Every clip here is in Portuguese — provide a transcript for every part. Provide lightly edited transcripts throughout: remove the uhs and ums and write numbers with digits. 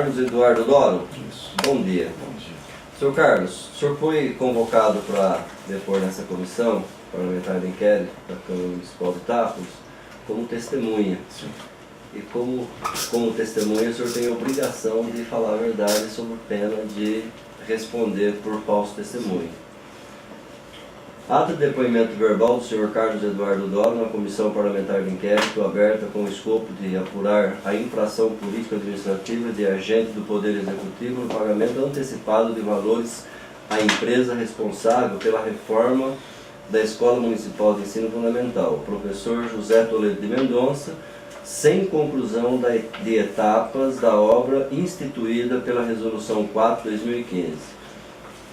Carlos Eduardo Doro? Isso. Bom dia. Bom dia. Senhor Carlos, o senhor foi convocado para depor nessa comissão parlamentar de inquérito da Câmara Municipal de Itápolis como testemunha. Sim. E como testemunha, o senhor tem a obrigação de falar a verdade sob pena de responder por falso testemunho. Ato de depoimento verbal do senhor Carlos Eduardo Doro na Comissão Parlamentar de Inquérito aberta com o escopo de apurar a infração político-administrativa de agente do Poder Executivo no pagamento antecipado de valores à empresa responsável pela reforma da Escola Municipal de Ensino Fundamental, o professor José Toledo de Mendonça, sem conclusão de etapas da obra instituída pela Resolução 4/2015.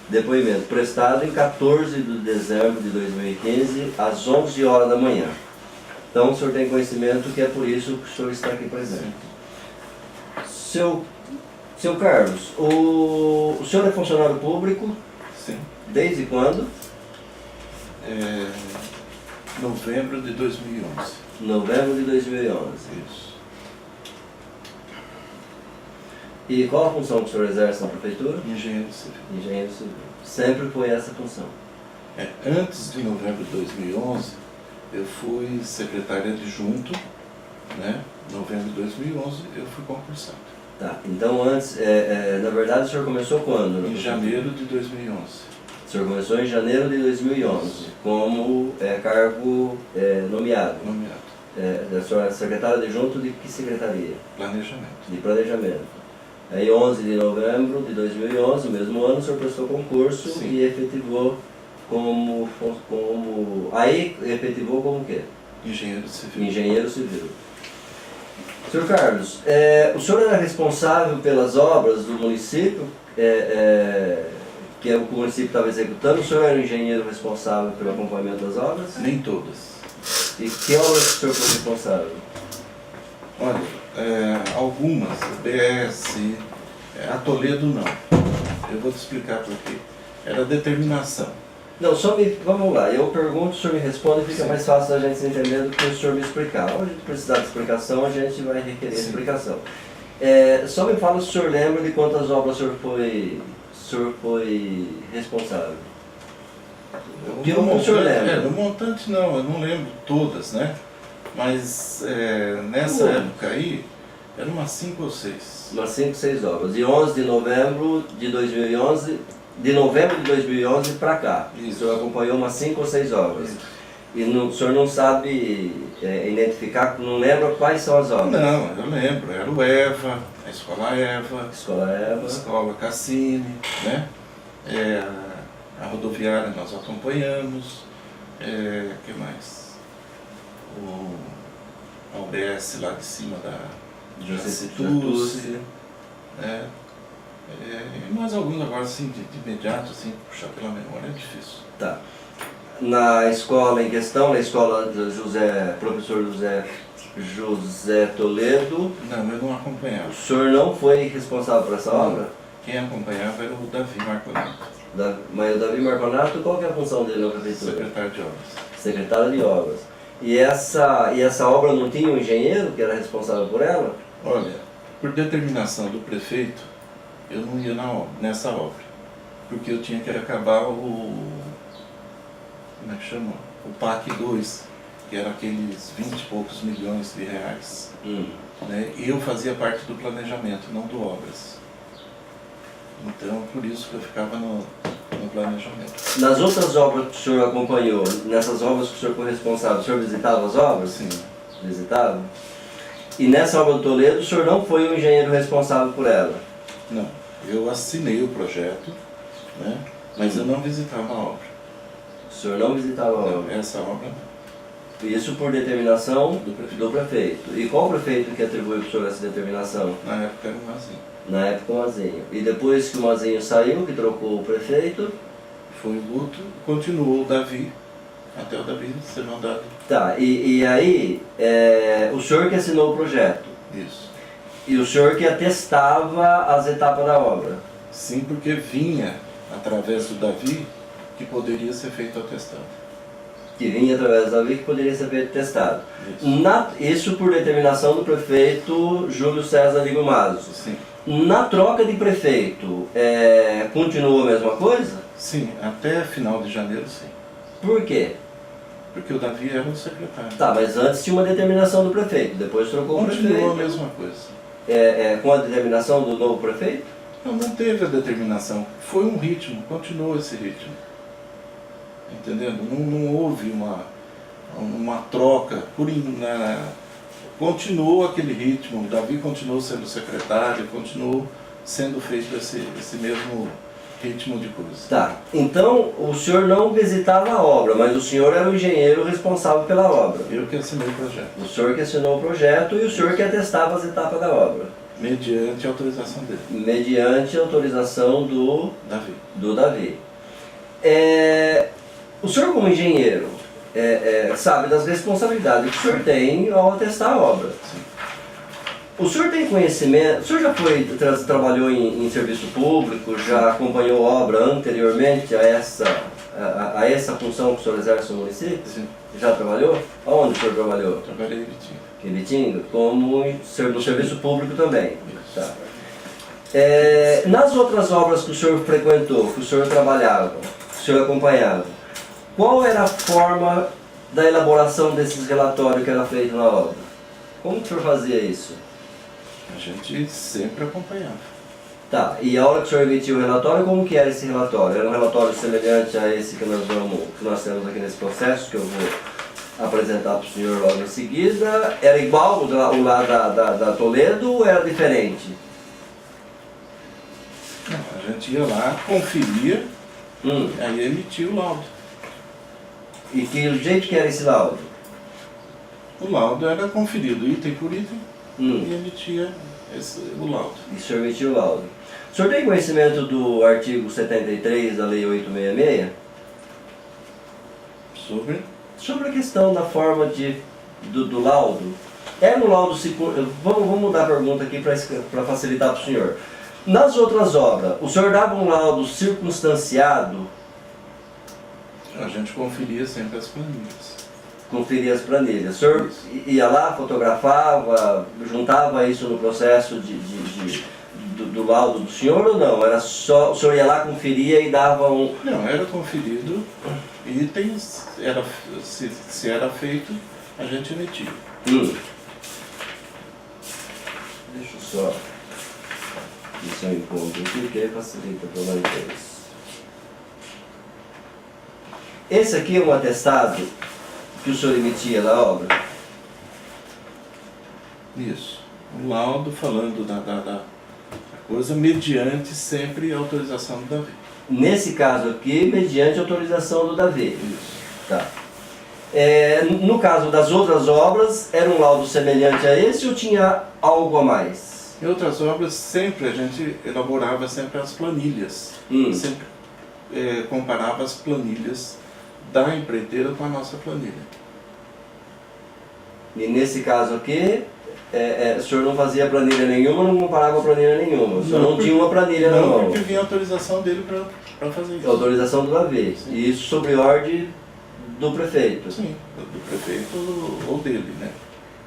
Depoimento prestado em 14 de dezembro de 2015, às 11 horas da manhã. Então, o senhor tem conhecimento que é por isso que o senhor está aqui presente. Seu Carlos, o senhor é funcionário público? Sim. Desde quando? Novembro de 2011. Novembro de 2011. Isso. E qual a função que o senhor exerce na prefeitura? Engenheiro civil. Engenheiro civil. Sempre foi essa função. Antes de novembro de 2011, eu fui secretário adjunto, né? Novembro de 2011 eu fui concursado. Tá, então antes, na verdade o senhor começou quando? Em janeiro de 2011. O senhor começou em janeiro de 2011, como cargo nomeado. Nomeado. A senhora é secretária adjunto de que secretaria? Planejamento. De planejamento. Aí 11 de novembro de 2011, mesmo ano, o senhor prestou concurso. Sim. E efetivou como... Aí efetivou como o quê? Engenheiro civil. Engenheiro civil. Senhor Carlos, o senhor era responsável pelas obras do município, que o município estava executando? O senhor era o engenheiro responsável pelo acompanhamento das obras? Nem todas. E que obras o senhor foi responsável? Olha, algumas, BS, a Toledo não. Eu vou te explicar por quê. Era determinação. Não, vamos lá, eu pergunto, o senhor me responde, fica mais fácil a gente entender do que o senhor me explicar. Onde a gente precisar de explicação, a gente vai requerer explicação. Só me fala se o senhor lembra de quantas obras o senhor foi responsável. O senhor lembra? No montante não, eu não lembro todas, né? Mas nessa época aí, eram umas 5 ou 6. Umas 5, 6 obras. De 11 de novembro de 2011... De novembro de 2011 para cá, isso. O senhor acompanhou umas 5 ou 6 obras. Isso. E o senhor não sabe identificar, não lembra quais são as obras? Não, eu lembro. Era o EVA, a Escola EVA, a Escola Cassini, né? A rodoviária nós acompanhamos. Que mais? A UBS lá de cima da Jacitucci, né? E mais alguns agora, assim, de imediato, assim, puxar pela memória é difícil. Tá. Na escola em questão, na escola do professor José Toledo... Não, eu não acompanhava. O senhor não foi responsável por essa obra? Quem acompanhava era o Davi Marconato. Mas o Davi Marconato, qual que é a função dele na prefeitura? Secretário de obras. Secretário de obras. E essa obra não tinha um engenheiro que era responsável por ela? Olha, por determinação do prefeito, eu não ia nessa obra, porque eu tinha que acabar como é que chama? O PAC 2, que era aqueles 20 e poucos milhões de reais. Né? E eu fazia parte do planejamento, não do obras. Então, por isso que eu ficava no planejamento. Nas outras obras que o senhor acompanhou, nessas obras que o senhor foi responsável, o senhor visitava as obras? Sim. Visitava? E nessa obra do Toledo, o senhor não foi o engenheiro responsável por ela? Não, eu assinei o projeto, né? Mas eu não visitava a obra. O senhor não visitava a obra? Não, essa obra não. Isso por determinação do prefeito. E qual prefeito que atribuiu para o senhor essa determinação? Na época era o Mazinho. Na época o Mazinho. E depois que o Mazinho saiu, que trocou o prefeito? Foi o Guto, continuou o Davi, até o Davi ser mandado. Tá, e aí, o senhor que assinou o projeto? Isso. E o senhor que atestava as etapas da obra? Sim, porque vinha, através do Davi, que poderia ser feito o atestado. Que vinha através do Davi que poderia ser feito testado. Isso por determinação do prefeito Júlio César Ligo Mazo. Sim. Na troca de prefeito, continuou a mesma coisa? Sim, até final de janeiro, sim. Por quê? Porque o Davi era o secretário. Tá, mas antes tinha uma determinação do prefeito, depois trocou o prefeito. Continuou a mesma coisa. Com a determinação do novo prefeito? Não teve a determinação. Foi um ritmo, continuou esse ritmo. Entendendo? Não houve uma troca. Continuou aquele ritmo. O Davi continuou sendo secretário, continuou sendo feito esse mesmo ritmo de coisa. Tá, então o senhor não visitava a obra, mas o senhor era o engenheiro responsável pela obra. Eu que assinei o projeto. O senhor que assinou o projeto e o senhor que atestava as etapas da obra. Mediante a autorização dele. Mediante a autorização do Davi. O senhor como engenheiro sabe das responsabilidades que o senhor tem ao atestar a obra. Sim. O senhor tem conhecimento, o senhor já trabalhou em serviço público, já acompanhou obra anteriormente a essa função que o senhor exerce no município? Sim. Já trabalhou? Aonde o senhor trabalhou? Trabalhei em Ibitinga. Em Ibitinga? Como no serviço público também. Tá. Nas outras obras que o senhor frequentou, que o senhor trabalhava, que o senhor acompanhava, qual era a forma da elaboração desses relatórios que era feito na obra? Como que o senhor fazia isso? A gente sempre acompanhava. Tá, e a hora que o senhor emitiu o relatório, como que era esse relatório? Era um relatório semelhante a esse que nós temos aqui nesse processo, que eu vou apresentar para o senhor logo em seguida. Era igual o lá da Toledo ou era diferente? Não, a gente ia lá, conferia, aí emitia o laudo. E que jeito que era esse laudo? O laudo era conferido item por item e emitia o laudo. E o senhor emitiu o laudo. O senhor tem conhecimento do artigo 73 da Lei 866? Sobre a questão da forma do laudo. No laudo, vamos mudar a pergunta aqui para facilitar para o senhor. Nas outras obras, o senhor dava um laudo circunstanciado? A gente conferia sempre as planilhas. Conferia as planilhas. O senhor ia lá, fotografava, juntava isso no processo do laudo do senhor ou não? Era só, o senhor ia lá, conferia e dava um... Não, era conferido itens, se era feito, a gente emitia. Deixa eu só... Isso é um encontro aqui, que aí facilita para nós dois. Esse aqui é um atestado que o senhor emitia na obra? Isso. Um laudo falando da coisa mediante sempre a autorização do Davi. Nesse caso aqui, mediante autorização do Davi. Isso. Tá. No caso das outras obras, era um laudo semelhante a esse ou tinha algo a mais? Em outras obras, sempre a gente elaborava sempre as planilhas. Sempre comparava as planilhas da empreiteira com a nossa planilha. E nesse caso aqui, o senhor não fazia planilha nenhuma, não comparava planilha nenhuma. O senhor não tinha uma planilha na mão. Não, porque vinha a autorização dele para fazer isso. A autorização do Davi. Sim. E isso sob ordem do prefeito. Sim, do prefeito ou dele, né?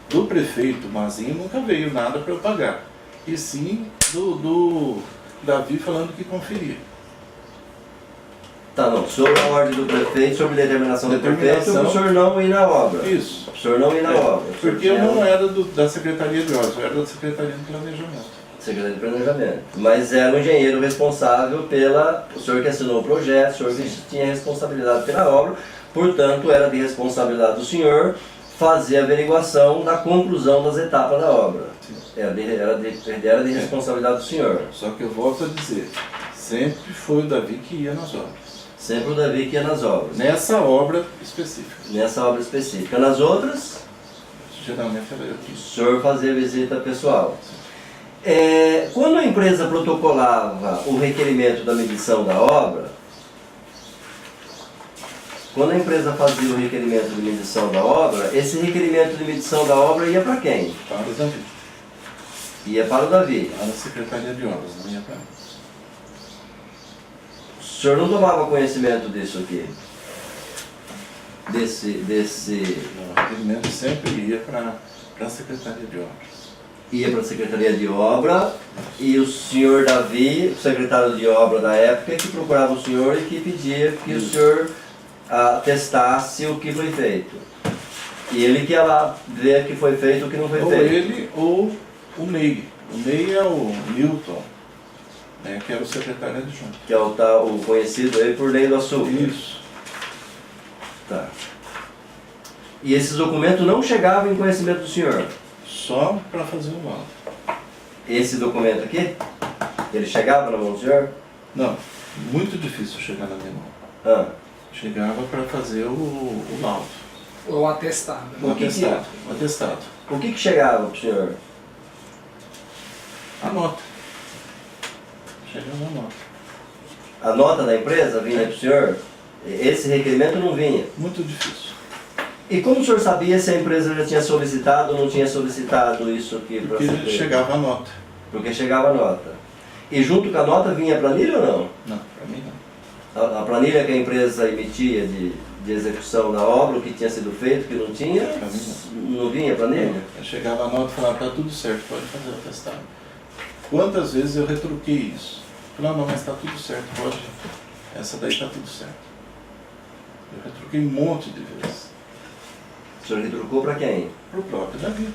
Do prefeito Mazinho nunca veio nada para eu pagar. E sim do Davi falando que conferia. Tá, não. Sob a ordem do prefeito, sob determinação do prefeito, o senhor não ir na obra. Isso. O senhor não ir na obra. Porque eu não era da Secretaria de Obras, eu era da Secretaria de Planejamento. Secretaria de Planejamento. Mas era o engenheiro responsável o senhor que assinou o projeto, o senhor que tinha responsabilidade pela obra, portanto era de responsabilidade do senhor fazer a averiguação da conclusão das etapas da obra. Era de responsabilidade do senhor. Só que eu volto a dizer, sempre foi o Davi que ia nas obras. Sempre o Davi que ia nas obras. Nessa obra específica. Nessa obra específica. Nas outras, geralmente era eu que... o senhor fazia visita pessoal. Quando a empresa protocolava o requerimento da medição da obra, quando a empresa fazia o requerimento de medição da obra, esse requerimento de medição da obra ia para quem? Para o Davi. Ia para o Davi. Para a Secretaria de Obras, não ia para mim. O senhor não tomava conhecimento disso aqui? O requerimento sempre ia para a Secretaria de Obras. ia para a Secretaria de Obra, e o senhor Davi, o secretário de Obra da época, que procurava o senhor e que pedia que o senhor atestasse o que foi feito. E ele que ia lá ver o que foi feito e o que não foi feito. Ou ele ou o Ney. O Ney é o Newton, né, que era o secretário adjunto. Que é o conhecido aí por Lei do Açúcar. Isso. Tá. E esses documentos não chegavam em conhecimento do senhor? Só para fazer o laudo. Esse documento aqui? Ele chegava na mão do senhor? Não, muito difícil chegar na minha mão. Ah. Chegava para fazer o laudo. Ou atestado. O atestado. O atestado. O que chegava para o senhor? A nota. Chegava a nota. A nota da empresa vinha para o senhor? Esse requerimento não vinha? Muito difícil. E como o senhor sabia se a empresa já tinha solicitado ou não tinha solicitado isso aqui para ser Porque feito? chegava a nota. Porque chegava a nota. E junto com a nota vinha a planilha ou não? Não, para mim não. A planilha que a empresa emitia de execução da obra, o que tinha sido feito, o que não tinha, Pra mim não vinha a planilha? Eu chegava a nota e falava, tá tudo certo, pode fazer o atestado. Quantas vezes eu retruquei isso? Falei, não, mas está tudo certo, pode. Essa daí está tudo certo. Eu retruquei um monte de vezes. O senhor retrucou para quem? Pro próprio Davi.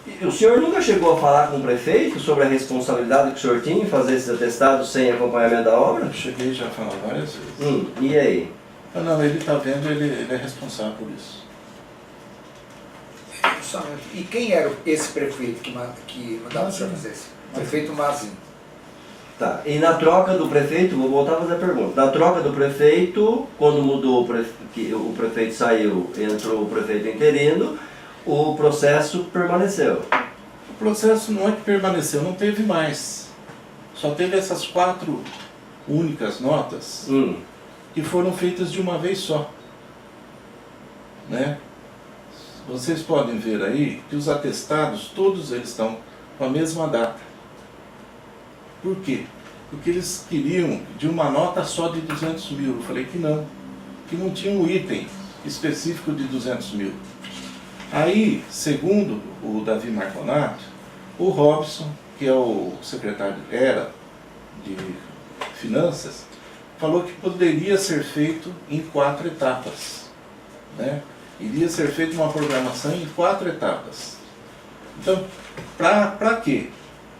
E o senhor nunca chegou a falar com o prefeito sobre a responsabilidade que o senhor tinha em fazer esses atestados sem acompanhamento da obra? Eu cheguei já a falar várias vezes. E aí? Não, ele está vendo, ele é responsável por isso. E quem era esse prefeito que mandava o senhor fazer isso? Prefeito Mazinho. Tá, e na troca do prefeito, vou voltar a fazer a pergunta. Na troca do prefeito, quando mudou o prefeito saiu, entrou o prefeito interino, o processo permaneceu. O processo não é que permaneceu, não teve mais. Só teve essas 4 únicas notas que foram feitas de uma vez só. Né? Vocês podem ver aí que os atestados, todos eles estão com a mesma data. Por quê? Porque eles queriam de uma nota só de 200 mil. Eu falei que não tinha um item específico de 200 mil. Aí, segundo o Davi Marconato, o Robson, que é o secretário de Finanças, falou que poderia ser feito em 4 etapas. Né? Iria ser feita uma programação em 4 etapas. Então, para quê?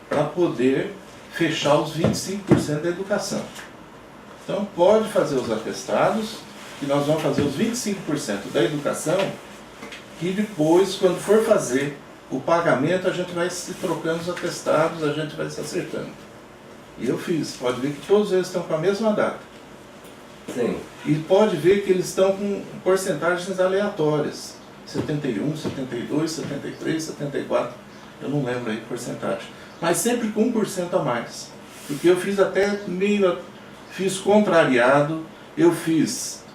Para poder fechar os 25% da educação. Então, pode fazer os atestados, que nós vamos fazer os 25% da educação, que depois, quando for fazer o pagamento, a gente vai se trocando os atestados, a gente vai se acertando. E eu fiz, pode ver que todos eles estão com a mesma data. Sim. E pode ver que eles estão com porcentagens aleatórias. 71, 72, 73, 74, eu não lembro aí porcentagem. Mas sempre com 1% a mais. Porque eu fiz até fiz contrariado, eu fiz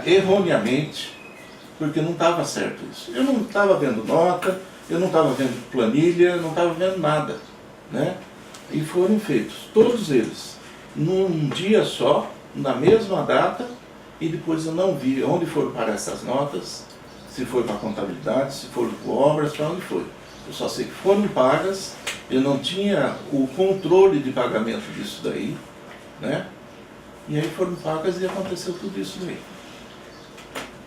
erroneamente, porque não estava certo isso. Eu não estava vendo nota, eu não estava vendo planilha, não estava vendo nada. Né? E foram feitos, todos eles, num dia só, na mesma data, e depois eu não vi onde foram parar essas notas, se foi para contabilidade, se foram para obras, para onde foi. Eu só sei que foram pagas, eu não tinha o controle de pagamento disso daí, né? E aí foram pagas e aconteceu tudo isso daí.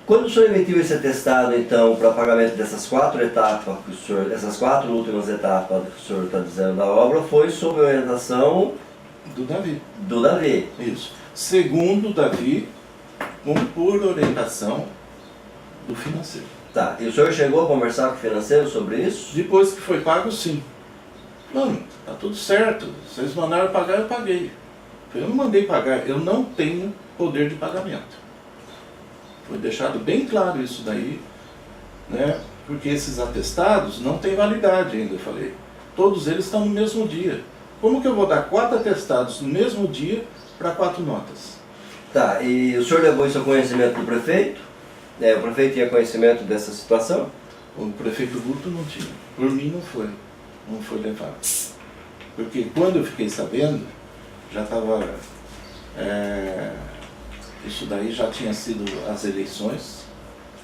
Quando o senhor emitiu esse atestado, então, para pagamento dessas 4 etapas, essas 4 últimas etapas que o senhor está dizendo da obra, foi sob a orientação Do Davi. do Davi. Isso. Segundo o Davi, por orientação do financeiro. Tá, e o senhor chegou a conversar com o financeiro sobre isso? Depois que foi pago, sim. Mano, tá tudo certo. Vocês mandaram pagar, eu paguei. Eu não mandei pagar, eu não tenho poder de pagamento. Foi deixado bem claro isso daí, né? Porque esses atestados não têm validade ainda, eu falei. Todos eles estão no mesmo dia. Como que eu vou dar 4 atestados no mesmo dia para 4 notas? Tá, e o senhor levou isso ao conhecimento do prefeito? O prefeito tinha conhecimento dessa situação? O prefeito Guto não tinha. Por mim não foi levado. Porque quando eu fiquei sabendo, já estava... isso daí já tinha sido as eleições,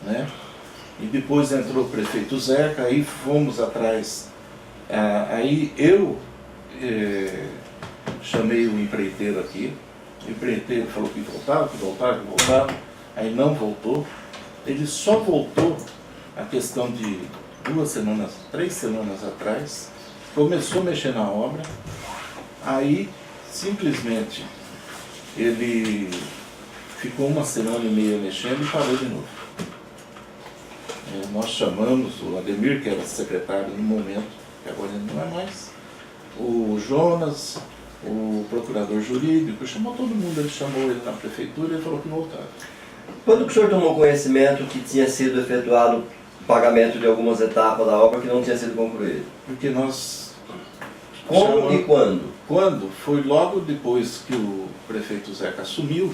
né? E depois entrou o prefeito Zeca, aí fomos atrás. Aí eu chamei o empreiteiro aqui. O empreiteiro falou que voltava, aí não voltou. Ele só voltou a questão de 3 semanas atrás, começou a mexer na obra, aí simplesmente ele ficou 1 semana e meia mexendo e parou de novo. Nós chamamos o Ademir, que era secretário no momento, que agora ele não é mais, o Jonas, o procurador jurídico, chamou todo mundo, ele chamou ele na prefeitura e ele falou que não voltava. Quando que o senhor tomou conhecimento que tinha sido efetuado o pagamento de algumas etapas da obra que não tinha sido concluído? Porque nós... Como e quando? Quando? Foi logo depois que o prefeito Zeca assumiu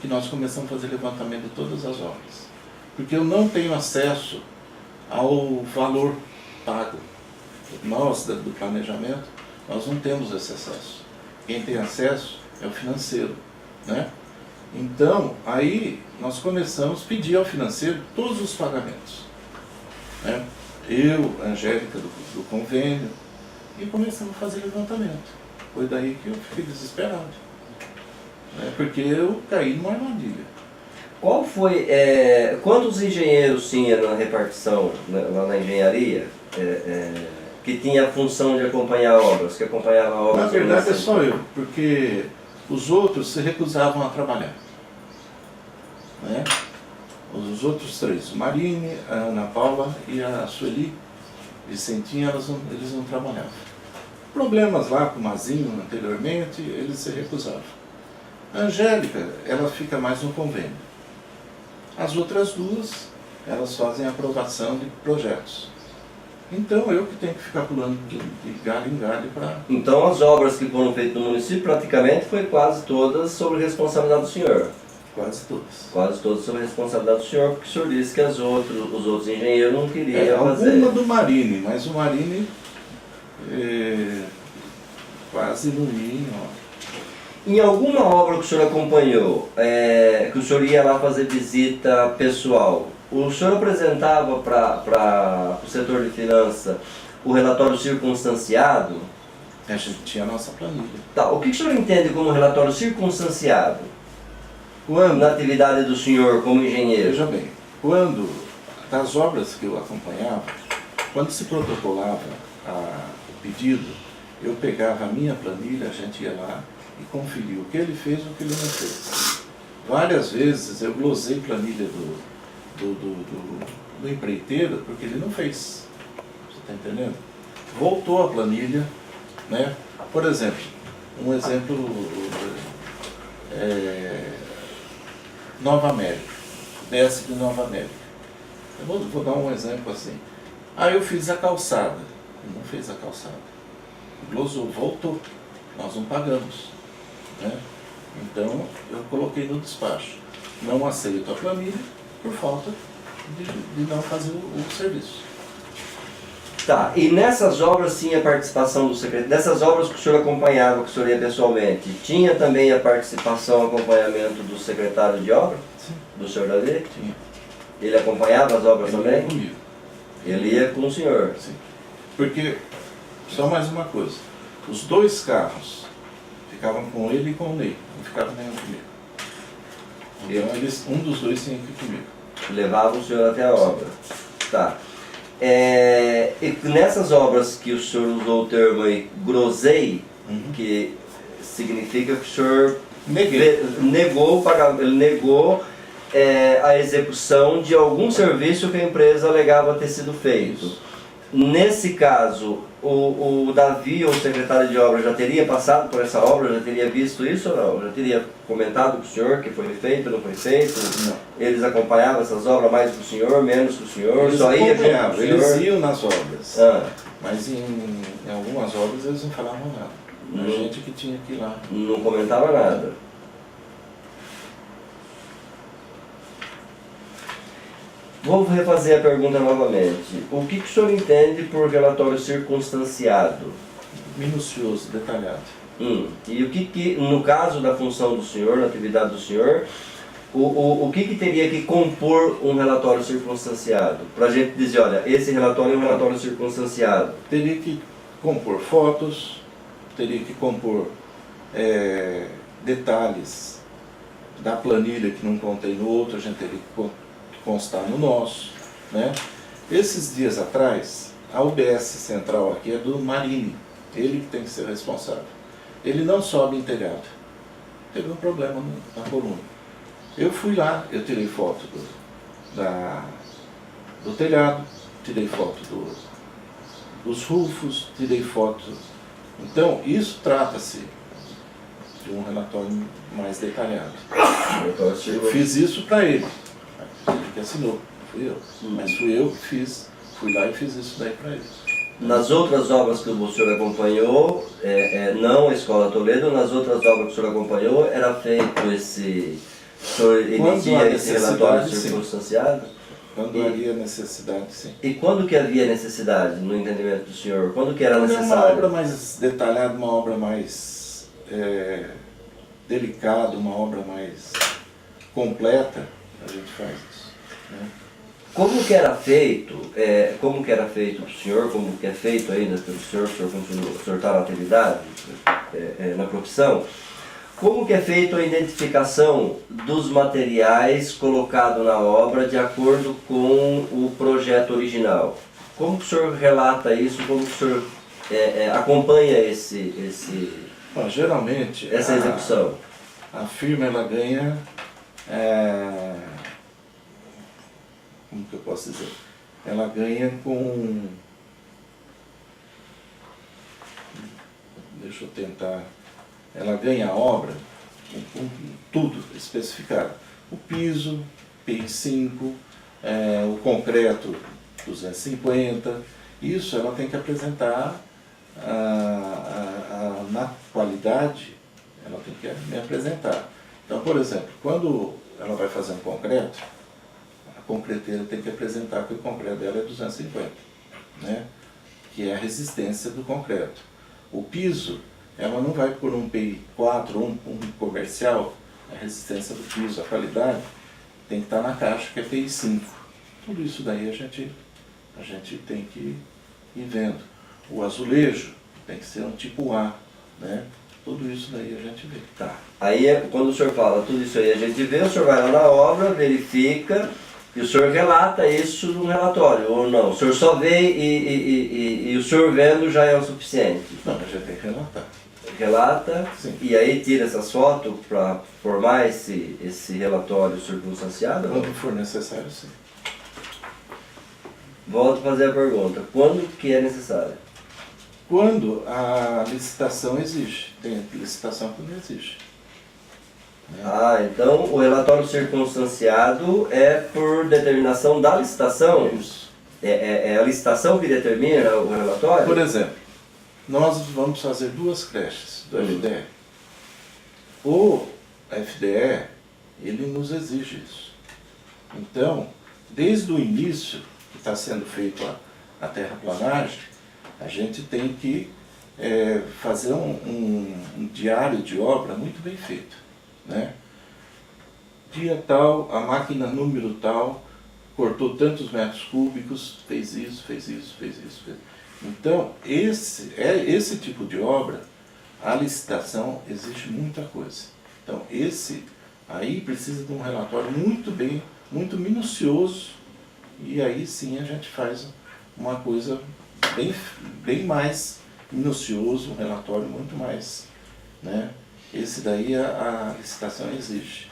que nós começamos a fazer levantamento de todas as obras. Porque eu não tenho acesso ao valor pago. Nós, do planejamento, nós não temos esse acesso. Quem tem acesso é o financeiro, né? Então, aí nós começamos a pedir ao financeiro todos os pagamentos, né? Eu, a Angélica do convênio, e começamos a fazer levantamento. Foi daí que eu fiquei desesperado, né? Porque eu caí numa armadilha. Qual foi, quantos engenheiros tinha na repartição, lá na engenharia, que tinha a função de acompanhar obras, que acompanhava obras? Na verdade é só eu, porque os outros se recusavam a trabalhar, né? Os outros 3, o Marine, a Ana Paula e a Sueli Vicentinha, eles não trabalhavam. Problemas lá com o Mazinho anteriormente, eles se recusavam. A Angélica, ela fica mais no convênio. As outras 2, elas fazem a aprovação de projetos. Então eu que tenho que ficar pulando de galho em galho para... Então as obras que foram feitas no município praticamente foi quase todas sob responsabilidade do senhor? Quase todas. Quase todas sob responsabilidade do senhor, porque o senhor disse que os outros engenheiros não queriam fazer. Alguma do Marine, mas o Marine quase no mínimo. Em alguma obra que o senhor acompanhou, que o senhor ia lá fazer visita pessoal, o senhor apresentava para o setor de finanças o relatório circunstanciado? A gente tinha a nossa planilha. Tá, o que o senhor entende como relatório circunstanciado? Quando? Na atividade do senhor como engenheiro? Veja bem, quando, das obras que eu acompanhava, quando se protocolava o pedido, eu pegava a minha planilha, a gente ia lá e conferia o que ele fez e o que ele não fez. Várias vezes eu glosei planilha do empreiteiro porque ele não fez. Você está entendendo? Voltou a planilha, né? Por exemplo, um exemplo, Nova América, desce de Nova América. Eu vou dar um exemplo assim. Aí eu fiz a calçada, ele não fez a calçada. Glosou, voltou, nós não pagamos, né? Então eu coloquei no despacho, não aceito a planilha por falta de não fazer o serviço. Tá, e nessas obras tinha a participação do secretário, nessas obras que o senhor acompanhava, que o senhor ia pessoalmente, tinha também a participação, acompanhamento do secretário de obra? Sim. Do senhor Davi? Tinha. Ele acompanhava as obras Ele também? ia comigo. Ele ia com o senhor? Sim. Porque, só mais uma coisa, os 2 carros ficavam com ele e com o Ney, não ficavam nenhum comigo. Então um dos 2 tinha que ir comigo. Levava o senhor até a obra. Tá. E nessas obras que o senhor usou o termo aí, grosei, que significa que o senhor negou o pagamento, ele negou a execução de algum serviço que a empresa alegava ter sido feito. Isso. Nesse caso, o Davi, ou o secretário de obra, já teria passado por essa obra, já teria visto isso ou não? Já teria comentado com o senhor que foi feito, não foi feito? Não. Eles acompanhavam essas obras mais que o senhor, menos que o senhor? Eles Só ia acompanhavam, com o senhor? eles iam nas obras, Mas em algumas obras eles não falavam nada. A gente que tinha que ir lá. não comentava nada. Vou refazer a pergunta novamente. O que o senhor entende por relatório circunstanciado? Minucioso, detalhado. E o que, no caso da função do senhor, na atividade do senhor, o que teria que compor um relatório circunstanciado? Para a gente dizer, olha, esse relatório é um relatório circunstanciado. Teria que compor fotos, teria que compor detalhes da planilha que não contém no outro, a gente teria que constar no nosso, né? Esses dias atrás, a UBS central aqui é do Marini, ele que tem que ser responsável. Ele não sobe em telhado, teve um problema na coluna. Eu fui lá, eu tirei foto do telhado, tirei foto dos rufos, tirei foto. Então, isso trata-se de um relatório mais detalhado. Eu fiz isso para ele que assinou, fui eu. Mas fui eu que fiz, fui lá e fiz isso daí para ele. Nas outras obras que o senhor acompanhou, não a Escola Toledo, nas outras obras que o senhor acompanhou, era feito esse... O senhor emitia esse relatório circunstanciado? Quando havia necessidade, sim. E quando que havia necessidade, no entendimento do senhor? Quando que era Quando necessário? é uma obra mais detalhada, uma obra mais delicada, uma obra mais completa, a gente faz isso, né? Como que era feito do senhor, como que é feito ainda pelo senhor, o senhor está na atividade, na profissão, como que é feita a identificação dos materiais colocados na obra de acordo com o projeto original? Como que o senhor relata isso, como que o senhor acompanha Bom, geralmente essa execução? A firma ela ganha, como que eu posso dizer? Ela ganha com, deixa eu tentar, ela ganha a obra com tudo especificado. O piso, PI5, o concreto 250, isso ela tem que apresentar na qualidade, ela tem que me apresentar. Então, por exemplo, quando ela vai fazer um concreto, a concreteira tem que apresentar que o concreto dela é 250, né? Que é a resistência do concreto. O piso, ela não vai por um PI4 ou um comercial, a resistência do piso, a qualidade, tem que estar na caixa, que é PI5. Tudo isso daí a gente tem que ir vendo. O azulejo tem que ser um tipo A, né? Tudo isso daí a gente vê. Tá. Aí, quando o senhor fala tudo isso aí a gente vê, o senhor vai lá na obra, verifica, e o senhor relata isso no relatório, ou não? O senhor só vê e o senhor vendo já é o suficiente? Não, a gente tem que relatar. Relata, sim. E aí tira essas fotos para formar esse relatório circunstanciado? Quando for necessário, sim. Volto a fazer a pergunta, quando que é necessário? Quando a licitação exige. Tem licitação que não exige. Ah, então o relatório circunstanciado é por determinação da licitação? Isso. É a licitação que determina o relatório? Por exemplo, nós vamos fazer 2 creches do FDE. O FDE, ele nos exige isso. Então, desde o início que está sendo feito a terraplanagem, a gente tem que fazer um diário de obra muito bem feito, né? Dia tal, a máquina número tal, cortou tantos metros cúbicos, fez isso, fez isso, fez isso. Fez... Então, esse tipo de obra, a licitação exige muita coisa. Então, esse aí precisa de um relatório muito minucioso, e aí sim a gente faz uma coisa bem mais minucioso, um relatório muito mais, né? Esse daí a licitação exige.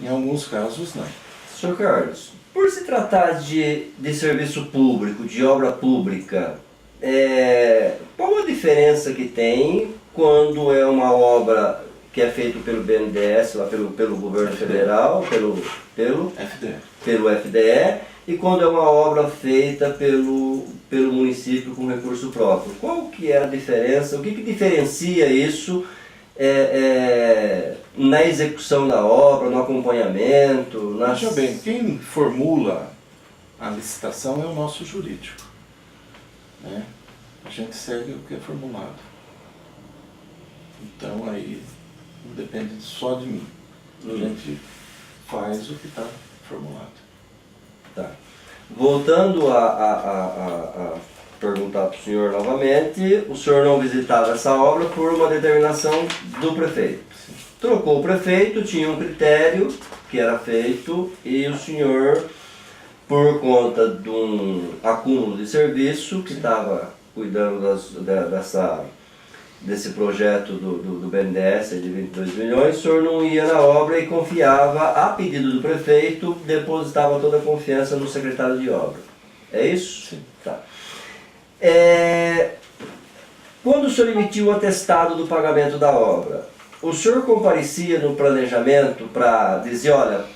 Em alguns casos, não. Sr. Carlos, por se tratar de serviço público, de obra pública, qual a diferença que tem quando é uma obra que é feita pelo BNDES, lá pelo governo federal, pelo FDE, e quando é uma obra feita pelo município com recurso próprio? Qual que é a diferença? O que diferencia isso na execução da obra, no acompanhamento? Veja bem, quem formula a licitação é o nosso jurídico, né? A gente segue o que é formulado. Então aí não depende só de mim. A gente faz o que está formulado. Tá. Voltando a perguntar para o senhor novamente, o senhor não visitava essa obra por uma determinação do prefeito. Sim. Trocou o prefeito, tinha um critério que era feito e o senhor, por conta de um acúmulo de serviço que estava cuidando desse projeto do BNDES de 22 milhões, o senhor não ia na obra e confiava, a pedido do prefeito, depositava toda a confiança no secretário de obra. É isso? Sim. Tá. Quando o senhor emitiu o atestado do pagamento da obra, o senhor comparecia no planejamento para dizer, olha,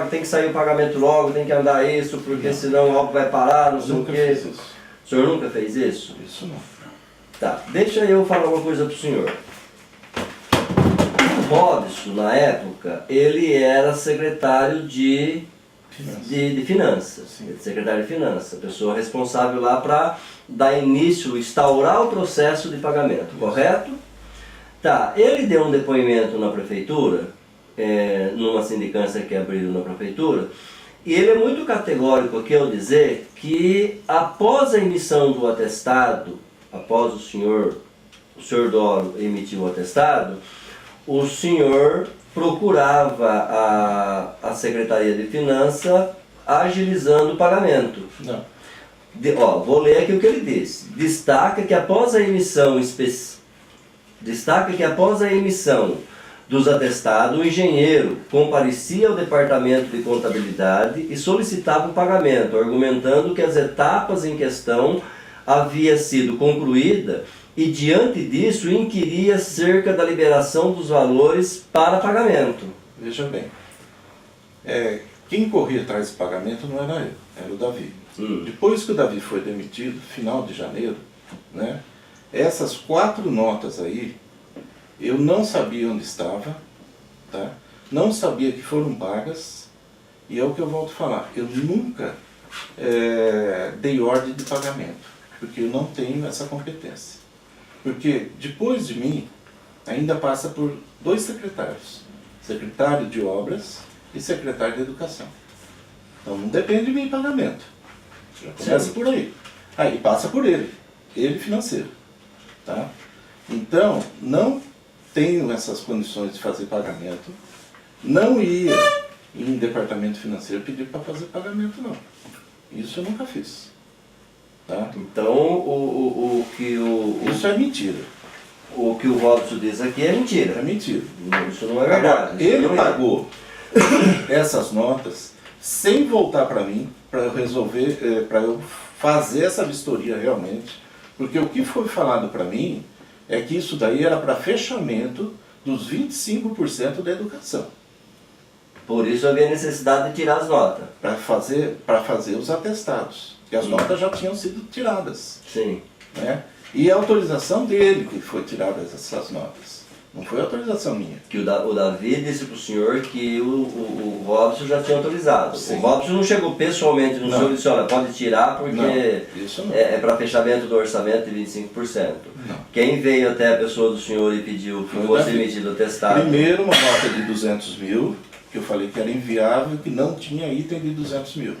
tem que sair o pagamento logo, tem que andar isso, porque senão a obra vai parar, não sei o Nunca quê. fiz isso. O senhor nunca fez isso? Isso não. Tá, deixa eu falar uma coisa pro senhor. O Robson, na época, ele era secretário de Finanças. Sim. Secretário de Finanças, a pessoa responsável lá para dar início, instaurar o processo de pagamento, correto? Tá, ele deu um depoimento na prefeitura, numa sindicância que abriu na prefeitura, e ele é muito categórico aqui ao dizer que após a emissão do atestado, após o senhor Doro emitiu o atestado, o senhor procurava a Secretaria de Finanças agilizando o pagamento. Não. Vou ler aqui o que ele disse. Destaca que após a emissão dos atestados, o engenheiro comparecia ao departamento de contabilidade e solicitava o pagamento, argumentando que as etapas em questão havia sido concluída e, diante disso, inquiria cerca da liberação dos valores para pagamento. Veja bem, quem corria atrás desse pagamento não era eu, era o Davi. Depois que o Davi foi demitido, final de janeiro, né, essas 4 notas aí, eu não sabia onde estava, tá? Não sabia que foram pagas, e é o que eu volto a falar, eu nunca dei ordem de pagamento, porque eu não tenho essa competência. Porque depois de mim, ainda passa por 2 secretários, secretário de obras e secretário de educação. Então não depende de mim pagamento, já começa por aí. Aí passa por ele financeiro, tá? Então não tenho essas condições de fazer pagamento, não ia em departamento financeiro pedir para fazer pagamento não, isso eu nunca fiz. Tá? Então isso é mentira. O que o Robson diz aqui é mentira. É mentira. Isso não é verdade. Agora, ele pagou essas notas sem voltar para mim, para eu resolver, para eu fazer essa vistoria realmente, porque o que foi falado para mim é que isso daí era para fechamento dos 25% da educação. Por isso havia necessidade de tirar as notas. Para fazer os atestados, que as notas já tinham sido tiradas. Sim. Né? E a autorização dele que foi tirada essas notas. Não foi autorização minha. Que o Davi disse para o senhor que o Robson já tinha autorizado. Sim. O Robson não chegou pessoalmente no senhor e disse, olha, pode tirar porque não. É para fechamento do orçamento de 25%. Não. Quem veio até a pessoa do senhor e pediu que fosse emitido o atestado? Primeiro uma nota de 200 mil, que eu falei que era inviável, que não tinha item de 200 mil.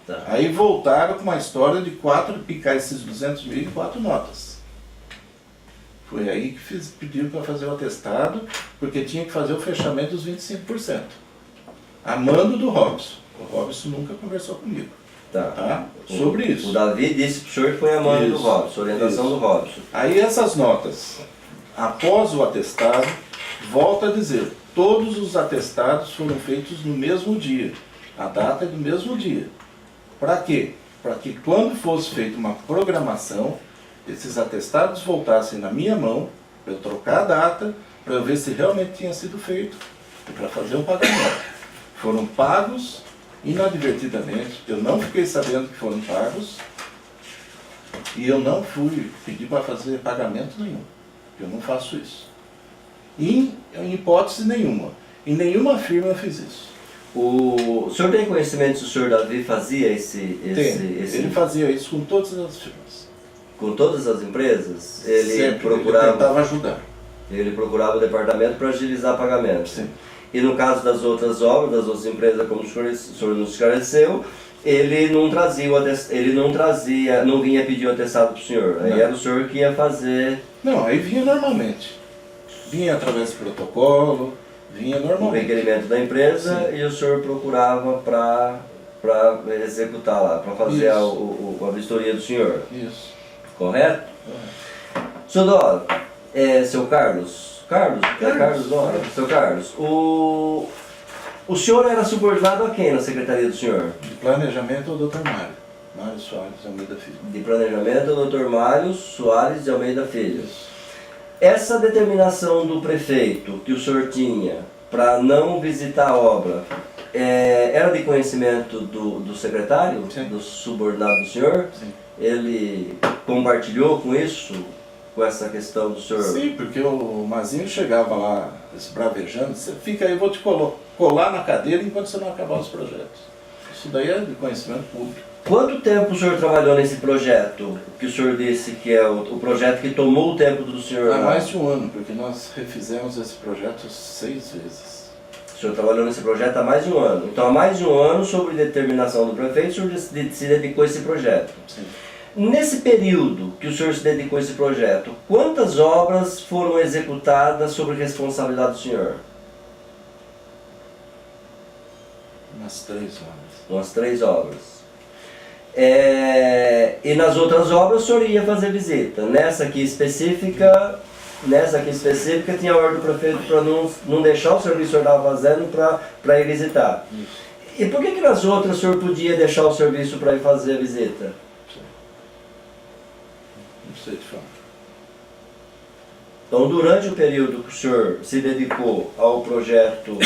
Tá. Aí voltaram com uma história de picar esses 200 mil em 4 notas. Foi aí que pediram para fazer o atestado, porque tinha que fazer o fechamento dos 25%. A mando do Robson. O Robson nunca conversou comigo. Tá? Sobre isso. O Davi disse para o senhor que foi a mando do Robson, orientação do Robson. Aí essas notas, após o atestado, volto a dizer, todos os atestados foram feitos no mesmo dia. A data é do mesmo dia. Para quê? Para que quando fosse feita uma programação, esses atestados voltassem na minha mão, para eu trocar a data, para eu ver se realmente tinha sido feito, e para fazer o pagamento. Foram pagos inadvertidamente, eu não fiquei sabendo que foram pagos, e eu não fui pedir para fazer pagamento nenhum, eu não faço isso. Em hipótese nenhuma, em nenhuma firma eu fiz isso. O senhor tem conhecimento se o senhor Davi fazia Ele fazia isso com todas as firmas. Com todas as empresas? Ele Sempre, procurava, ele tentava ajudar. ele procurava o departamento para agilizar pagamento. Sim. E no caso das outras obras, das outras empresas, como o senhor nos esclareceu, ele não vinha pedir o atestado para o senhor. Aí Não. era o senhor que ia fazer Não, aí vinha normalmente. Vinha através do protocolo, vinha o normalmente. requerimento da empresa e o senhor procurava para executar lá, para fazer a vistoria do senhor. Isso. Correto? Seu Dório, seu Carlos, Carlos Dório, seu Carlos, o senhor era subordinado a quem na secretaria do senhor? De planejamento, o Dr. Mário Soares de Almeida Filho. De planejamento, o Dr. Mário Soares de Almeida Filho. Essa determinação do prefeito que o senhor tinha para não visitar a obra, era de conhecimento do secretário, Sim. do subordinado do senhor? Sim. Ele compartilhou com isso, com essa questão do senhor? Sim, porque o Mazinho chegava lá esbravejando, você fica aí, eu vou te colar na cadeira enquanto você não acabar os projetos. Isso daí é de conhecimento público. Quanto tempo o senhor trabalhou nesse projeto, que o senhor disse que é o projeto que tomou o tempo do senhor? Há lá? mais de um ano, porque nós refizemos esse projeto 6 vezes. O senhor trabalhou nesse projeto há mais de um ano. Então, há mais de um ano, sob determinação do prefeito, o senhor se dedicou a esse projeto. Sim. Nesse período que o senhor se dedicou a esse projeto, quantas obras foram executadas sob responsabilidade do senhor? Umas 3 horas. Umas 3 obras. E nas outras obras o senhor ia fazer visita. Nessa aqui específica tinha a ordem do prefeito para não deixar o serviço que o senhor estava fazendo para ir visitar. Isso. E por que nas outras o senhor podia deixar o serviço para ir fazer a visita? Não sei te falar. Então, durante o período que o senhor se dedicou ao projeto,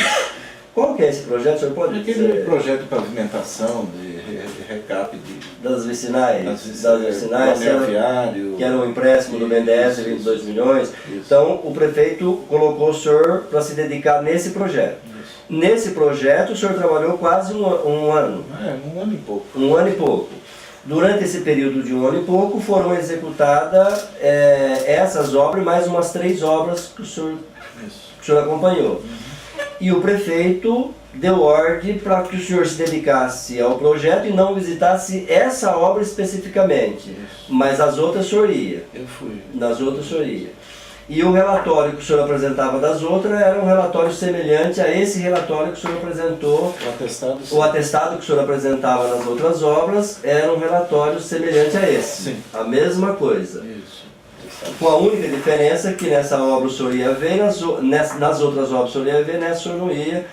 qual que é esse projeto? O senhor pode Aquele dizer? projeto de pavimentação, de recap das vicinais, viário, que era um empréstimo do BNDES de 22 milhões. Isso. Então, o prefeito colocou o senhor para se dedicar nesse projeto. Isso. Nesse projeto, o senhor trabalhou quase um ano. Um ano e pouco. Um ano e pouco. Durante esse período de um ano e pouco, foram executadas essas obras, mais umas 3 obras que o senhor acompanhou. E o prefeito deu ordem para que o senhor se dedicasse ao projeto e não visitasse essa obra especificamente. Isso. Mas as outras o senhor ia. Eu fui. Nas outras o senhor ia. E o relatório que o senhor apresentava das outras era um relatório semelhante a esse relatório que o senhor apresentou. O atestado que o senhor apresentava nas outras obras era um relatório semelhante a esse. Sim. A mesma coisa. Isso. Com a única diferença que nessa obra o senhor ia ver, nas outras obras o senhor ia ver, nessa o senhor não ia,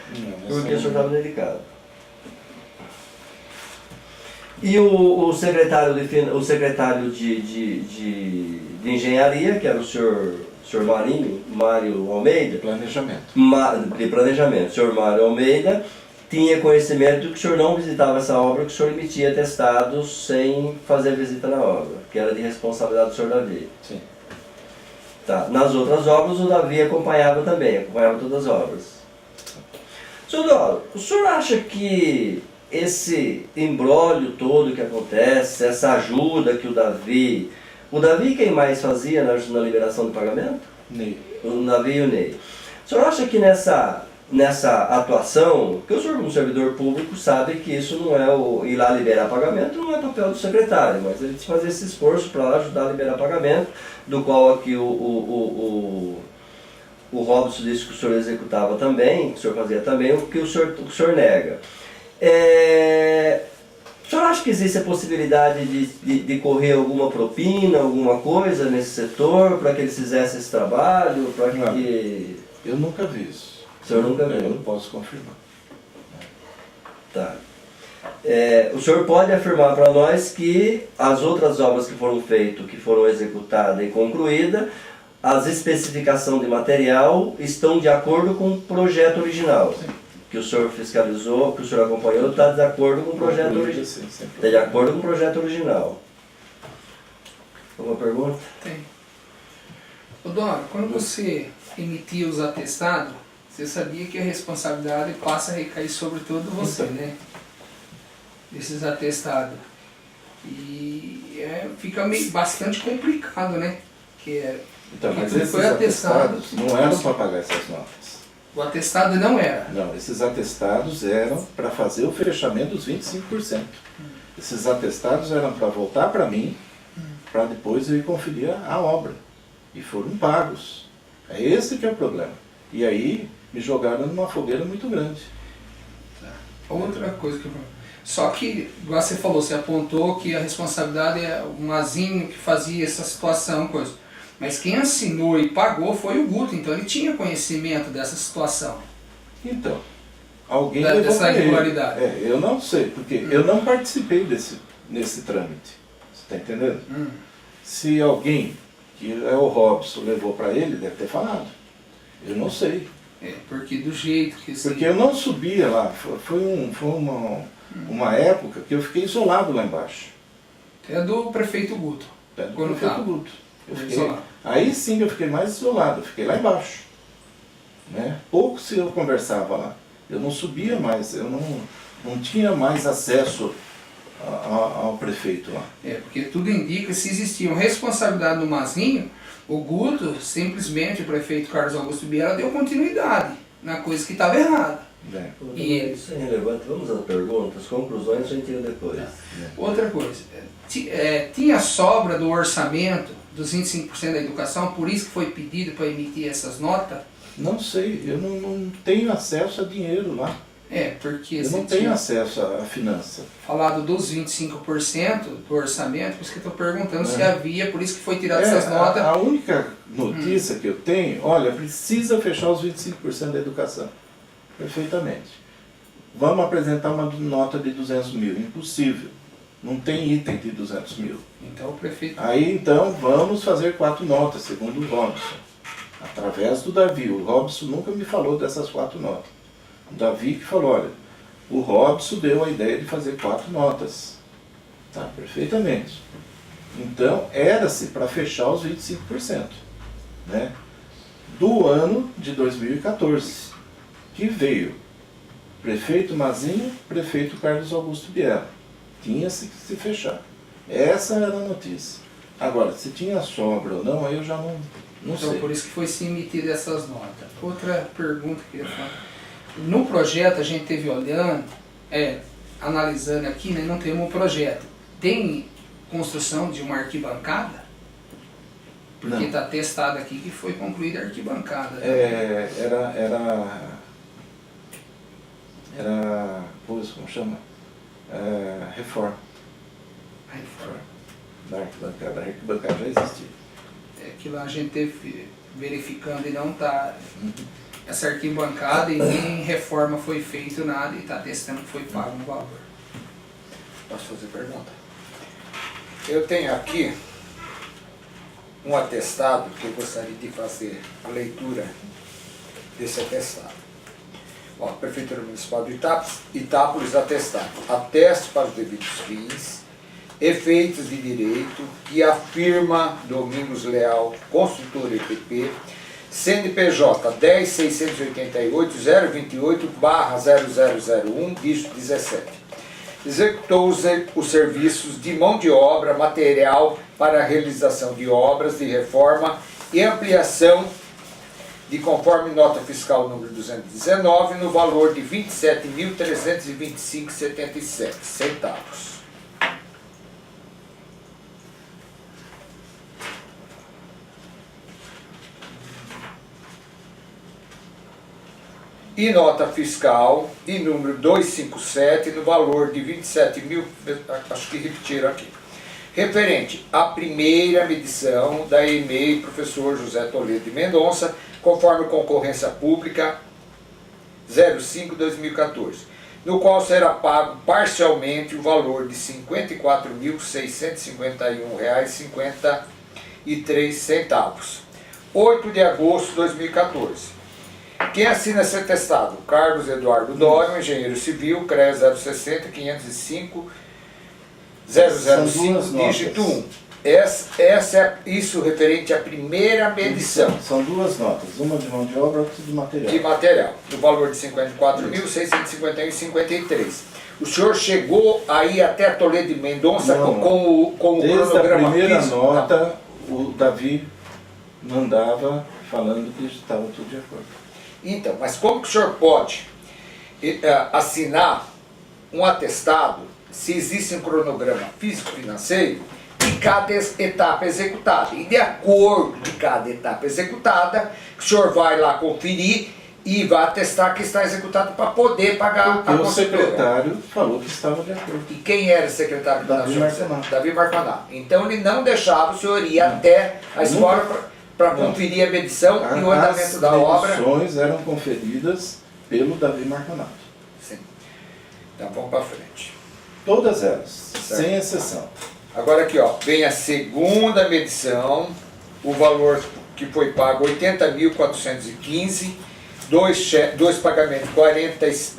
porque o senhor estava dedicado. E o secretário de engenharia, que era o senhor Mário Almeida, de planejamento, o senhor Mário Almeida, tinha conhecimento que o senhor não visitava essa obra, que o senhor emitia atestados sem fazer visita na obra, que era de responsabilidade do senhor Davi. Sim. Tá. Nas outras obras o Davi acompanhava todas as obras. Senhor Dório, o senhor acha que esse imbróglio todo que acontece, essa ajuda que o Davi quem mais fazia na liberação do pagamento? Ney. O Davi e o Ney. O senhor acha que nessa atuação, que o senhor como servidor público sabe que isso não é ir lá liberar pagamento, não é papel do secretário, mas ele fazer esse esforço para ajudar a liberar pagamento, do qual aqui o Robson disse que o senhor executava também, que o senhor fazia também, o que o senhor nega. O senhor acha que existe a possibilidade de correr alguma propina, alguma coisa nesse setor, para que eles fizessem esse trabalho, para que... Eu nunca vi isso. O senhor nunca viu? Eu não posso confirmar. Tá. O senhor pode afirmar para nós que as outras obras que foram feitas, que foram executadas e concluídas, as especificações de material estão de acordo com o projeto original. Sim. Que o senhor fiscalizou, que o senhor acompanhou, está de acordo com o projeto original. Está de acordo com o projeto original. Alguma pergunta? Tem. Ô Dório, quando você emitia os atestados, você sabia que a responsabilidade passa a recair sobre todo você, né? Desses atestados. E fica bastante complicado, né? Então, mas tudo esses foi atestado. atestados não eram para pagar essas notas. O atestado não era. Não, esses atestados eram para fazer o fechamento dos 25%. Esses atestados eram para voltar para mim, para depois eu ir conferir a obra. E foram pagos. É esse que é o problema. E aí me jogaram numa fogueira muito grande. Outra coisa que eu... Só que, igual você falou, você apontou que a responsabilidade é o Mazinho que fazia essa situação, coisa. Mas quem assinou e pagou foi o Guto, então ele tinha conhecimento dessa situação. Então, alguém Dessa levou pra ele. irregularidade. Eu não sei, porque eu não participei nesse trâmite. Você está entendendo? Se alguém, que é o Robson, levou para ele, deve ter falado. Eu não sei. Porque do jeito que... Porque eu não subia lá. Foi uma época que eu fiquei isolado lá embaixo. É do prefeito Guto. É do Quando prefeito tá. Guto. Isolado. Aí sim eu fiquei mais isolado, eu fiquei lá embaixo. Né? Pouco se eu conversava lá. Eu não subia mais, eu não tinha mais acesso ao prefeito lá. Porque tudo indica, se existia uma responsabilidade no Mazinho, o Guto, simplesmente, o prefeito Carlos Augusto Biela deu continuidade na coisa que estava errada. E isso é relevante. Vamos às perguntas, conclusões a gente tira depois. outra coisa, tinha sobra do orçamento dos 25% da educação, por isso que foi pedido para emitir essas notas? Não sei, eu não tenho acesso a dinheiro lá. Porque Eu você não tenho tinha acesso à finança. falado dos 25% do orçamento, por isso que eu estou perguntando se havia, por isso que foi tirado essas notas. A única notícia que eu tenho, olha, precisa fechar os 25% da educação. Perfeitamente. Vamos apresentar uma nota de 200 mil. Impossível. Não tem item de 200 mil. Então o prefeito... Aí então vamos fazer 4 notas, segundo o Robson. Através do Davi. O Robson nunca me falou dessas 4 notas. O Davi que falou, olha, o Robson deu a ideia de fazer 4 notas. Tá, perfeitamente. Então era-se para fechar os 25%. Né? Do ano de 2014. Que veio prefeito Mazinho, prefeito Carlos Augusto Biela. Tinha-se que se fechar. Essa era a notícia. Agora, se tinha sobra ou não, aí eu já não Então sei. por isso que foi se emitido essas notas. Outra pergunta que eu ia falar. No projeto a gente teve olhando, analisando aqui, né, não temos um projeto. Tem construção de uma arquibancada? Porque Não. está testado aqui que foi concluída a arquibancada. Era coisa, como chama? Reforma. Da arquibancada. A arquibancada já existia. Que lá a gente teve verificando e não está essa arquibancada e nem reforma foi feita nada e está testando que foi pago no valor. Posso fazer pergunta? Eu tenho aqui um atestado que eu gostaria de fazer a leitura desse atestado. Ó, Prefeitura Municipal de Itápolis atestado. Ateste para os devidos fins, efeitos de direito, que afirma Domingos Leal, construtor EPP, CNPJ 10.688.028/0001, dígito 17. Executou os serviços de mão de obra, material para a realização de obras de reforma e ampliação de conforme nota fiscal número 219, no valor de R$ 27.325,77. E nota fiscal de número 257, no valor de 27 mil, acho que repetiram aqui, referente à primeira medição da EMEI professor José Toledo de Mendonça, conforme concorrência pública 05/2014, no qual será pago parcialmente o valor de R$ 54.651,53. 8 de agosto de 2014. Quem assina esse atestado? Carlos Eduardo Dório, engenheiro civil, CREA 060 505 005, dígito 1. Isso referente à primeira medição. São 2 notas, uma de mão de obra e outra de material. De material, no valor de R$ 54.651,53. O senhor chegou aí até Toledo de Mendonça com o Desde cronograma a primeira físico? nota, o Davi mandava falando que estava tudo de acordo. Então, mas como que o senhor pode assinar um atestado se existe um cronograma físico-financeiro de cada etapa executada? E de acordo de cada etapa executada, o senhor vai lá conferir e vai atestar que está executado para poder pagar Porque a o construtora. secretário falou que estava de acordo. E quem era o secretário Davi da Marconato. Davi Marconato. Então ele não deixava o senhor ir até a escola para conferir a medição e o andamento da obra. As medições eram conferidas pelo Davi Marconato. Sim. Então vamos para frente. Todas elas, Certo. sem exceção. Agora aqui, ó, vem a segunda medição, o valor que foi pago 80.415, dois pagamentos, R$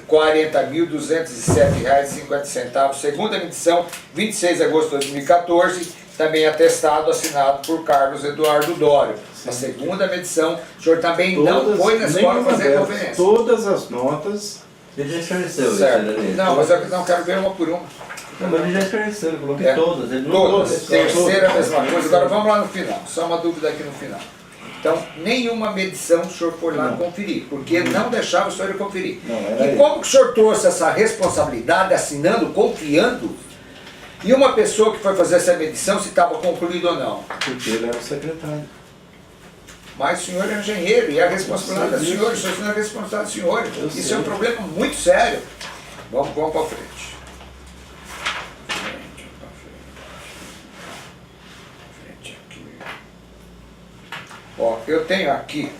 40.207,50. Segunda medição, 26 de agosto de 2014, também atestado, assinado por Carlos Eduardo Dório. Sim. A segunda medição, o senhor também não foi na escola nenhuma fazer a delas, conferência. Todas as notas. Ele já esclareceu isso, Certo. né? Não, mas eu não quero ver uma por uma. Não, mas ele já esclareceu, ele falou que É. todas. Ele não Todas. Terceira, a mesma todas. coisa. Agora vamos lá no final. Só uma dúvida aqui no final. Então, nenhuma medição o senhor foi lá Não. conferir, porque não deixava o senhor ir conferir. Não, era E ele. como que o senhor trouxe essa responsabilidade, assinando, confiando, e uma pessoa que foi fazer essa medição se estava concluído ou não? Porque ele era o secretário. Mas o senhor é engenheiro e a responsabilidade é do Eu sei senhor, o disso. senhor não é responsabilidade do senhor. Eu Isso sei. é um problema muito sério. Vamos para frente. Frente aqui. Ó, eu tenho aqui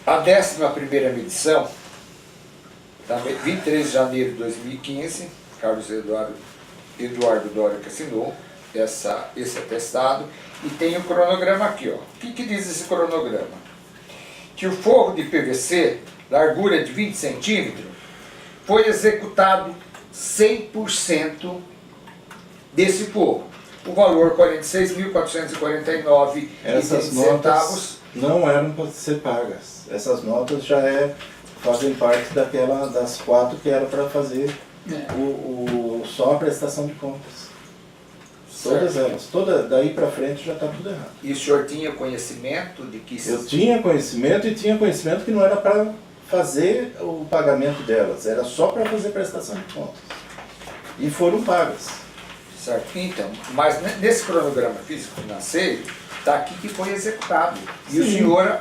a 11ª medição, tá? 23 de janeiro de 2015, Carlos Eduardo Dório que assinou esse atestado, e tem o cronograma aqui, ó. O que diz esse cronograma? Que o forro de PVC, largura de 20 centímetros, foi executado 100% desse forro. O valor R$ 46.449,20 Essas notas não eram para ser pagas. Essas notas já fazem parte das 4 que era para fazer só a prestação de contas. Todas elas. Daí para frente já está tudo errado. E o senhor tinha conhecimento de que... Eu tinha conhecimento e tinha conhecimento que não era para fazer o pagamento delas, era só para fazer prestação de contas. E foram pagas. Certo. Então, mas nesse cronograma físico-financeiro, está aqui que foi executado. E o Sim. senhor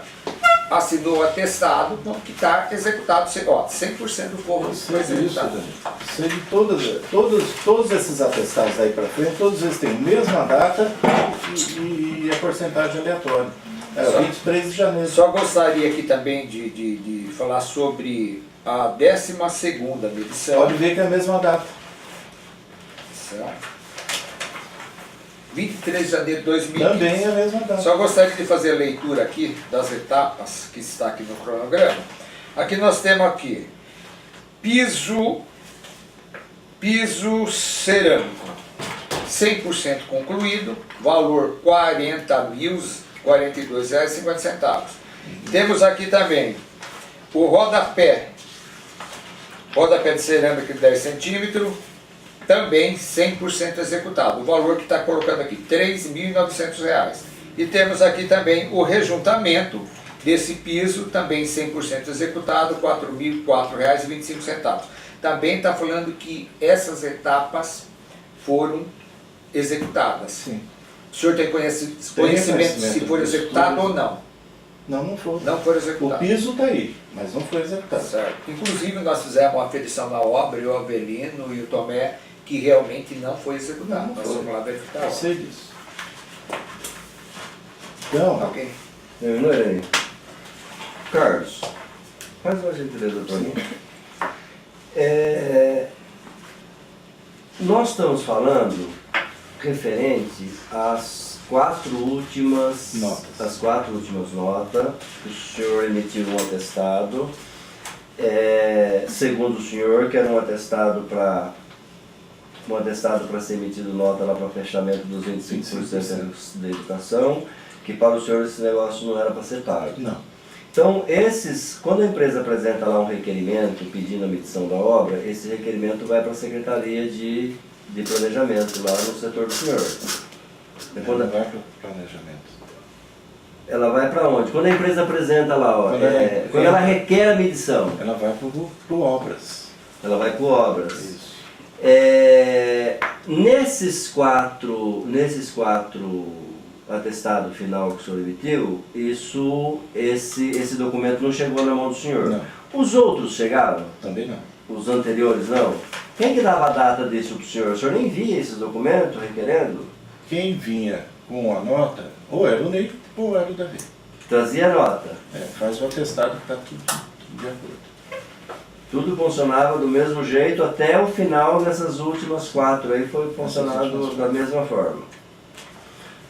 assinou o atestado que está executado, ó, 100% do forro foi Isso, executado. Dani. Sei de todos esses atestados aí para frente, todos eles têm a mesma data e a porcentagem aleatória. Só- 23 de janeiro. Só gostaria aqui também de falar sobre a 12ª medição. Pode ver que é a mesma data. Certo. 23 de janeiro de 2015. Também é a mesma data. Só gostaria de fazer a leitura aqui das etapas que está aqui no cronograma. Aqui nós temos aqui piso cerâmico 100% concluído, valor R$ 40.042,50. Temos aqui também o rodapé de cerâmica de 10 centímetros, também 100% executado. O valor que está colocando aqui, R$ 3.900. E temos aqui também o rejuntamento desse piso, também 100% executado, R$ 4.004,25. Também está falando que essas etapas foram executadas. Sim. O senhor tem conhecimento se for executado ou não? Não foi. Não foram O executados. piso está aí, mas não foi executado. Certo. Inclusive nós fizemos uma aferição na obra, eu, o Avelino e o Tomé, que realmente não foi executado. Não Nós foi. fomos lá verificar a Eu obra. sei disso. Então, Ok. Terminou aí. Carlos, faz uma gentileza para mim. Nós estamos falando referente às 4 últimas Notas. As 4 últimas notas que o senhor emitiu um atestado, segundo o senhor, que era um atestado para ser emitido nota lá para fechamento dos 25% da educação, que para o senhor esse negócio não era para ser pago. não. Então, quando a empresa apresenta lá um requerimento pedindo a medição da obra, esse requerimento vai para a Secretaria de Planejamento, lá no setor do senhor. Não vai para o planejamento. Ela vai para onde? Quando a empresa apresenta lá, ó, quando ela requer a medição, Ela vai pro obras. ela vai para obras. Isso. Nesses quatro atestados final que o senhor emitiu, esse documento não chegou na mão do senhor. Não. Os outros chegaram? Também não. Os anteriores não? Quem que dava a data disso para o senhor? O senhor nem via esses documentos requerendo? Quem vinha com a nota, ou era o Ney, ou era o Davi. Trazia a nota. Faz o atestado que está tudo de acordo. Tudo funcionava do mesmo jeito até o final dessas últimas 4 aí foi funcionado da mesma forma.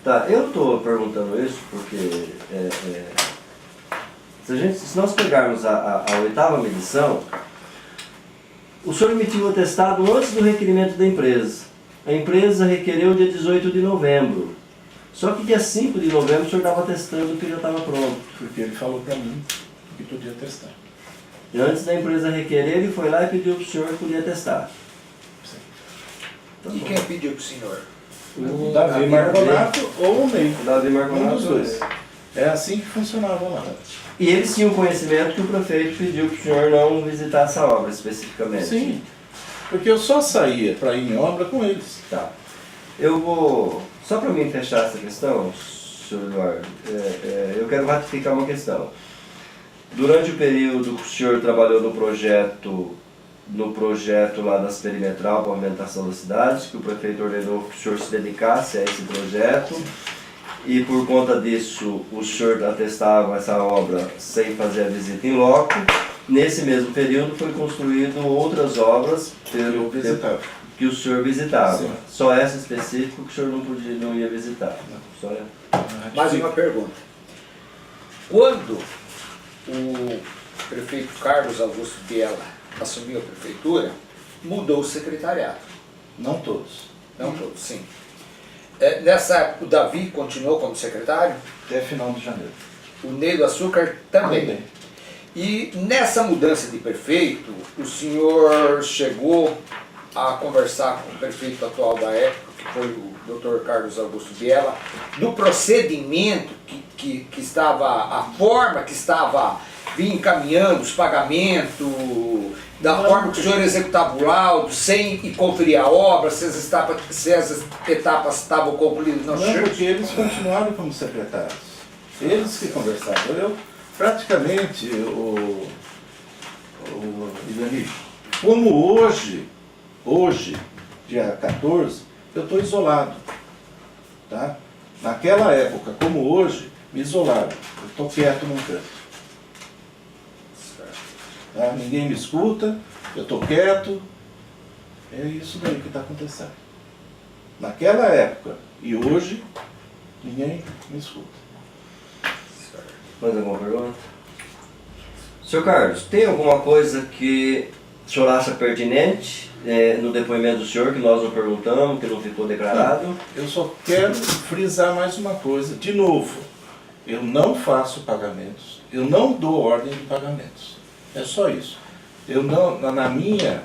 Tá, eu estou perguntando isso porque se nós pegarmos a 8ª medição, o senhor emitiu o atestado antes do requerimento da empresa. A empresa requereu dia 18 de novembro. Só que dia 5 de novembro o senhor estava testando que já estava pronto. Porque ele falou para mim que podia testar. E antes da empresa requerer, ele foi lá e pediu para o senhor que podia testar. Sim. Tá E bom. quem pediu para o senhor? O Davi Marconato ou o Ney. O Davi Um Marconato. dos dois. É assim que funcionava lá. E eles tinham conhecimento que o prefeito pediu para o senhor não visitar essa obra especificamente. Sim, porque eu só saía para ir em obra com eles. Tá. Eu vou, só para mim fechar essa questão, senhor Eduardo, eu quero ratificar uma questão. Durante o período que o senhor trabalhou no projeto lá das perimetral para a aumentação das cidades, que o prefeito ordenou que o senhor se dedicasse a esse projeto, e por conta disso o senhor atestava essa obra sem fazer a visita em loco. Nesse mesmo período foi construído outras obras que o senhor visitava. Sim. Só essa específica que o senhor não ia visitar. Só Mais uma pergunta. Quando o prefeito Carlos Augusto Biela assumiu a prefeitura, mudou o secretariado. Não todos. Não todos, sim. Nessa época o Davi continuou como secretário, Até final de janeiro. o Ney do Açúcar também. Também. E nessa mudança de prefeito, o senhor chegou a conversar com o prefeito atual da época, que foi o Dr. Carlos Augusto Biela, do procedimento que estava, a forma que estava vinha encaminhando os pagamentos, da forma que o senhor executava o laudo, sem ir conferir a obra, se as etapas estavam concluídas. Não, porque eles continuaram como secretários. Eles que conversavam. Eu, praticamente, o Ivani, como hoje, dia 14, eu estou isolado. Tá? Naquela época, como hoje, me isolaram. Eu estou quieto num canto. Tá? Ninguém me escuta, eu estou quieto. É isso daí que está acontecendo. Naquela época e hoje, ninguém me escuta. Mais alguma pergunta? Senhor Carlos, tem alguma coisa que o senhor acha pertinente no depoimento do senhor, que nós não perguntamos, que não ficou declarado? Eu só quero frisar mais uma coisa. De novo, eu não faço pagamentos, eu não dou ordem de pagamentos. É só isso. Eu não, na minha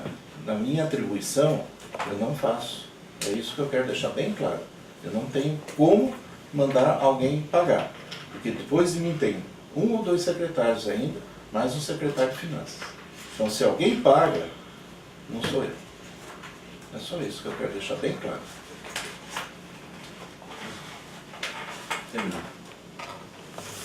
atribuição, eu não faço. É isso que eu quero deixar bem claro. Eu não tenho como mandar alguém pagar. Porque depois de mim tem 1 ou 2 secretários ainda, mais um secretário de finanças. Então se alguém paga, não sou eu. É só isso que eu quero deixar bem claro. Terminou.